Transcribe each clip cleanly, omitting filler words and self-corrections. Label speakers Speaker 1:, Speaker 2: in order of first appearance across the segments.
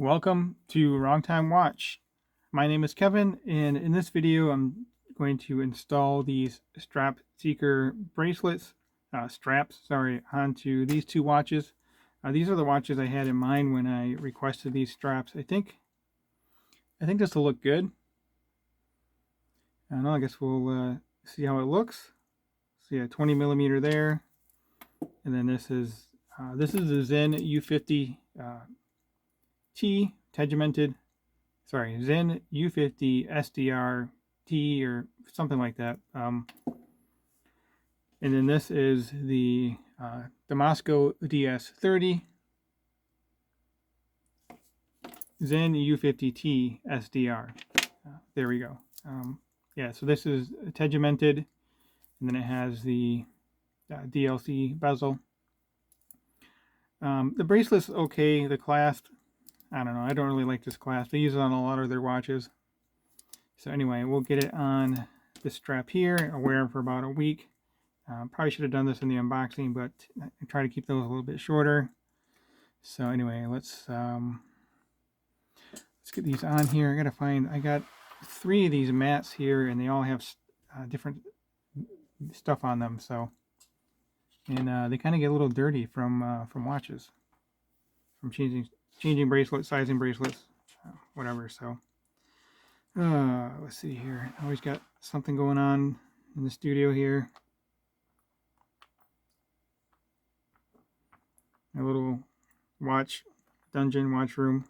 Speaker 1: Welcome to Wrong Time Watch. My name is Kevin, and in this video I'm going to install these Strapseeker bracelets, straps, onto these two watches. These are the watches I had in mind when I requested these straps. I think this will look good. I don't know, I guess we'll see how it looks. So yeah, 20 millimeter there, and then this is the Sinn U50 T tegimented. Sinn U50 SDR T or something like that. And then this is the Damasko DS30 Sinn U50T SDR. There we go. Yeah, so this is tegimented, and then it has the DLC bezel. The bracelet's okay. The clasp, I don't know. I don't really like this clasp. They use it on a lot of their watches. So anyway, we'll get it on this strap here. I'll wear them for about a week. Probably should have done this in the unboxing, but I try to keep those a little bit shorter. So anyway, let's get these on here. I got 3 of these mats here, and they all have different stuff on them. So, and they kind of get a little dirty from watches, from changing bracelets, sizing bracelets, whatever. So, let's see here. Always got something going on in the studio here. A little watch room.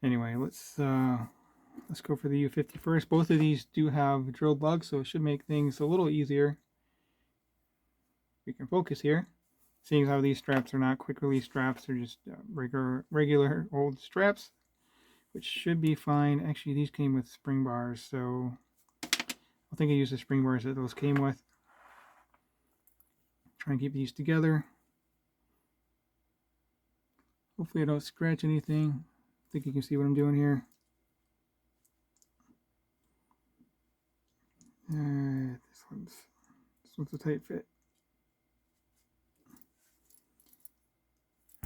Speaker 1: Anyway, let's go for the U50 first. Both of these do have drilled lugs, so it should make things a little easier. We can focus here. Seeing how these straps are not quick release straps, they're just regular old straps, which should be fine. Actually, these came with spring bars, so I think I used the spring bars that those came with. Try and keep these together. Hopefully I don't scratch anything. I think you can see what I'm doing here. This one's a tight fit.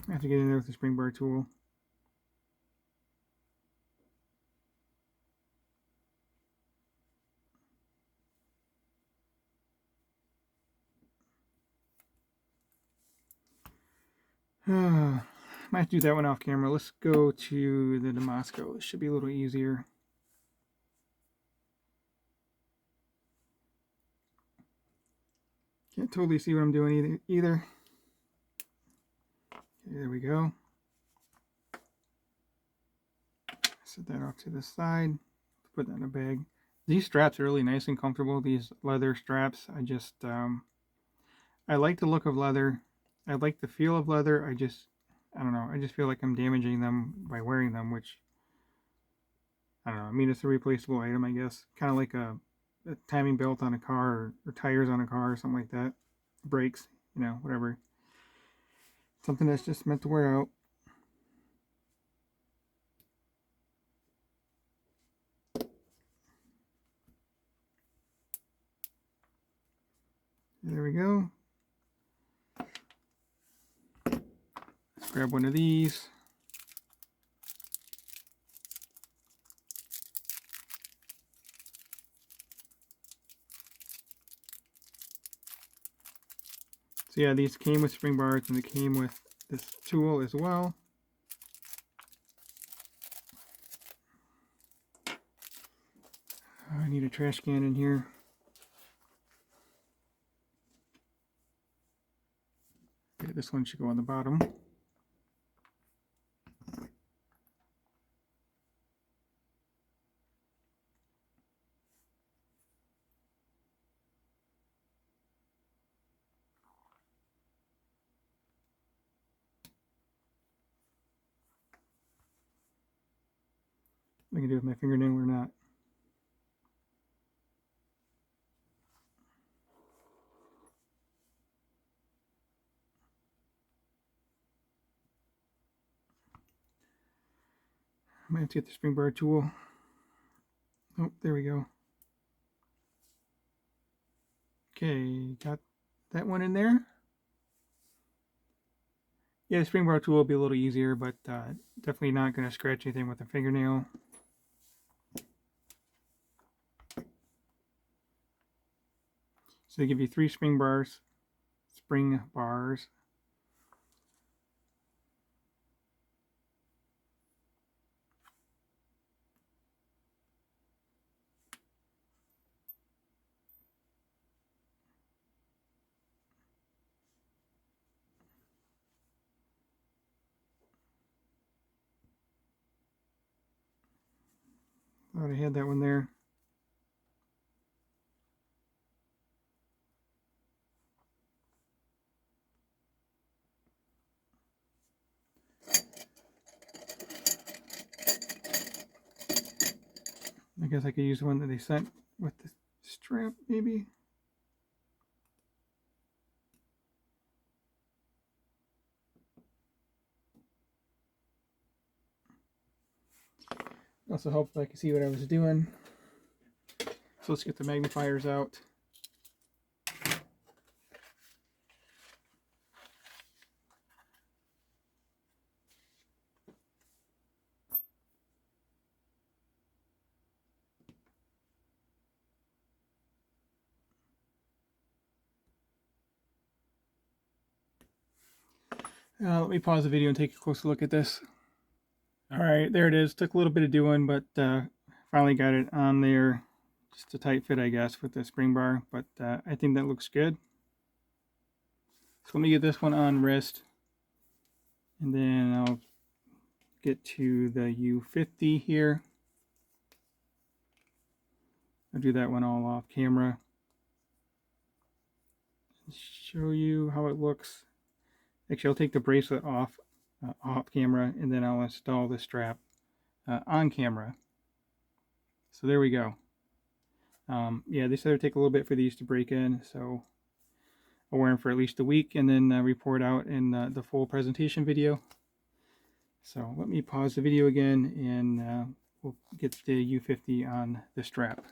Speaker 1: I have to get in there with the spring bar tool. Might have to do that one off camera. Let's go to the Damasko. It should be a little easier. Can't totally see what I'm doing either. Okay, there we go. Set that off to the side. Put that in a bag. These straps are really nice and comfortable. These leather straps. I like the look of leather. I like the feel of leather. I don't know. I just feel like I'm damaging them by wearing them, which, I don't know. I mean, it's a replaceable item, I guess. Kind of like a timing belt on a car, or tires on a car, or something like that. Brakes, whatever. Something that's just meant to wear out. There we go. Let's grab one of these. So yeah, these came with spring bars, and they came with this tool as well. I need a trash can in here. Okay, this one should go on the bottom. I can do it with my fingernail or not. I might have to get the spring bar tool. Oh, there we go. Okay, got that one in there. Yeah, the spring bar tool will be a little easier, but definitely not going to scratch anything with a fingernail. So they give you 3 spring bars. Thought I had that one there. I guess I could use the one that they sent with the strap, maybe. Also helped if I could see what I was doing. So let's get the magnifiers out. Let me pause the video and take a closer look at this. All right, there it is. Took a little bit of doing, but finally got it on there. Just a tight fit, I guess, with the spring bar, but I think that looks good. So let me get this one on wrist, and then I'll get to the U50 here. I'll do that one all off camera. Show you how it looks. Actually, I'll take the bracelet off camera, and then I'll install the strap on camera. So there we go. Yeah, they said it would take a little bit for these to break in, so I'll wear them for at least a week and then report out in the full presentation video. So let me pause the video again, and we'll get the U50 on the strap.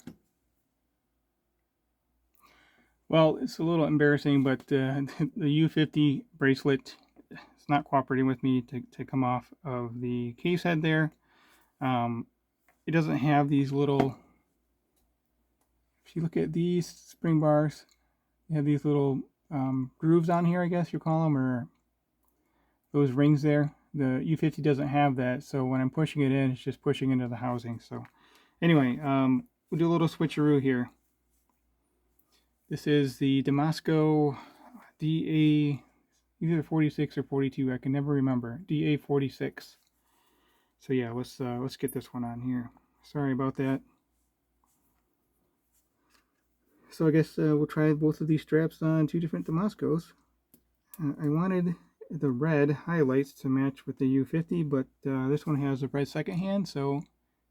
Speaker 1: Well, it's a little embarrassing, but the U50 bracelet is not cooperating with me to come off of the case head there. It doesn't have these little, if you look at these spring bars, you have these little grooves on here, I guess you call them, or those rings there. The U50 doesn't have that, so when I'm pushing it in, it's just pushing into the housing. So anyway, we'll do a little switcheroo here. This is the Damasko DA, either 46 or 42, I can never remember. DA 46. So yeah, let's get this one on here. Sorry about that. So I guess we'll try both of these straps on 2 different Damaskos. I wanted the red highlights to match with the U50, but this one has a red second hand, so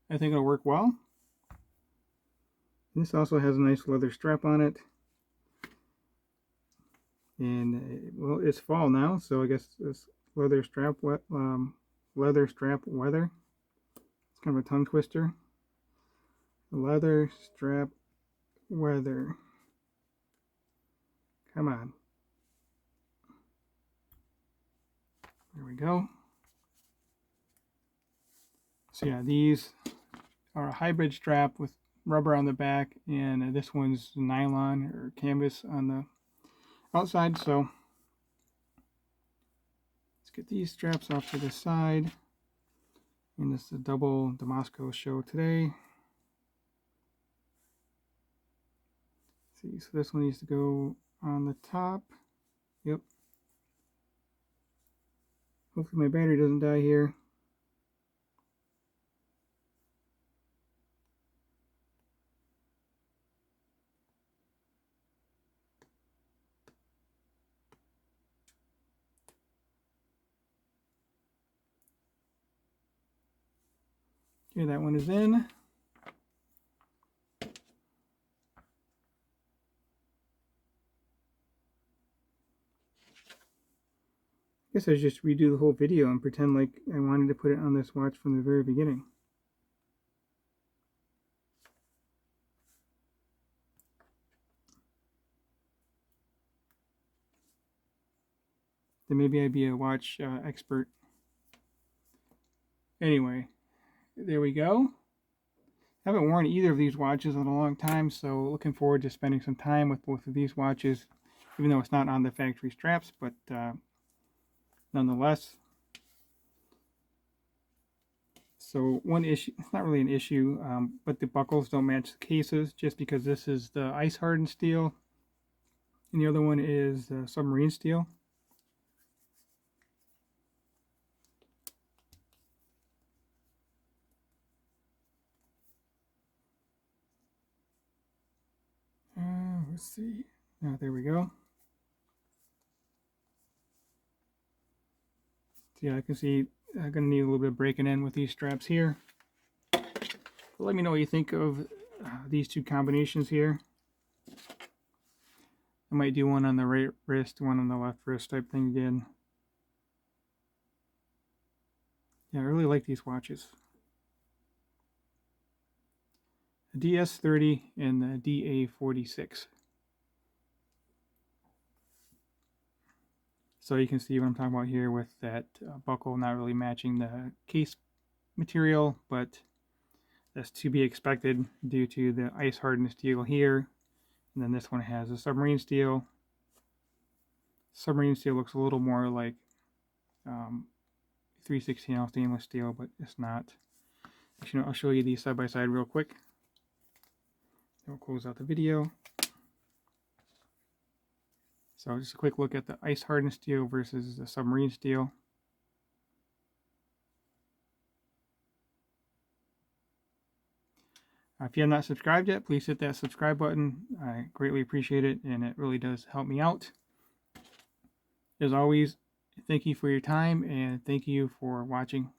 Speaker 1: I think it'll work well. This also has a nice leather strap on it. And well, it's fall now, so I guess this leather strap weather. It's kind of a tongue twister. Leather strap weather. Come on. There we go. So yeah, these are a hybrid strap with rubber on the back, and this one's nylon or canvas on the outside. So let's get these straps off to the side. And this is a double Damasko show today. Let's see, so this one needs to go on the top. Yep. Hopefully my battery doesn't die here. Okay, that one is in. I guess I should just redo the whole video and pretend like I wanted to put it on this watch from the very beginning. The then maybe I'd be a watch expert. Anyway, there we go. I haven't worn either of these watches in a long time, so looking forward to spending some time with both of these watches, even though it's not on the factory straps, but nonetheless. So one issue, it's not really an issue, but the buckles don't match the cases, just because this is the ice hardened steel and the other one is submarine steel. Let's see. There we go. So yeah, I can see I'm going to need a little bit of breaking in with these straps here. But let me know what you think of these two combinations here. I might do one on the right wrist, one on the left wrist type thing again. Yeah, I really like these watches. The DS30 and the DA46. So you can see what I'm talking about here with that buckle not really matching the case material, but that's to be expected due to the ice hardened steel here. And then this one has a submarine steel. Submarine steel looks a little more like 3/16 stainless steel, but it's not. Actually, I'll show you these side by side real quick. Then we'll close out the video. So just a quick look at the ice hardened steel versus the submarine steel. If you have not subscribed yet, please hit that subscribe button. I greatly appreciate it, and it really does help me out. As always, thank you for your time, and thank you for watching.